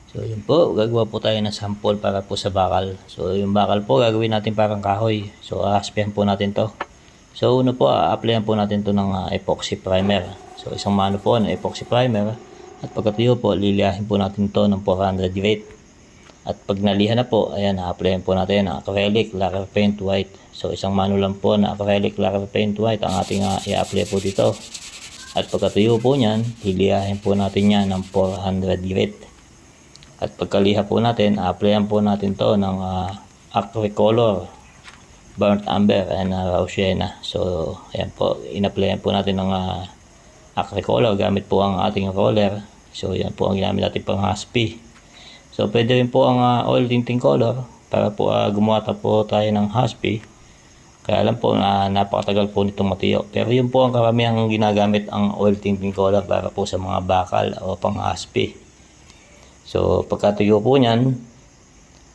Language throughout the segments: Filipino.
So yun po, gagawa po tayo ng sample para po sa bakal. So yung bakal po gagawin natin parang kahoy. So aaspihan po natin to. So uno po, a-applyan po natin to ng epoxy primer. So isang mano po ng epoxy primer. At pagkatuyo po, liliyahin po natin to ng 400 grit. At pag nalihan na po, ayan, a-applyan po natin ng acrylic lacquer paint white. So isang mano lang po na acrylic lacquer paint white ang ating i-apply po dito. At pagkatuyo po niyan, liliyahin po natin yan ng 400 grit. At pagkaliha po natin, applyan po natin to ng Acricolor burnt amber and raw sienna. So ayan po, in-applyan po natin ng Acricolor gamit po ang ating roller. So yan po ang ginamit natin pang husky. So pwede rin po ang oil tinting color para po gumawa po tayo ng husky. Kaya alam po na napakatagal po nitong matiyo. Pero yun po ang karamihang ginagamit ang oil tinting color para po sa mga bakal o pang husky. So pagkatuyo po niyan,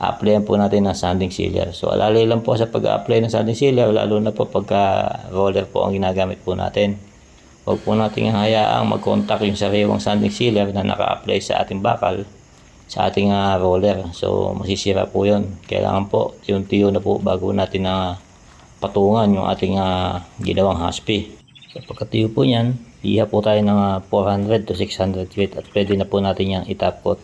applyan po natin ng sanding sealer. So alalay lang po sa pag-apply ng sanding sealer, lalo na po pagka roller po ang ginagamit po natin. Huwag po natin hayaang mag-contact yung sariwang sanding sealer na naka-apply sa ating bakal sa ating roller. So masisira po yun. Kailangan po tiyo-tiyo na po bago natin patungan yung ating ginawang husky. So pagkatuyo po niyan, liha po tayo ng 400 to 600 grit at pwede na po natin yan i-top coat.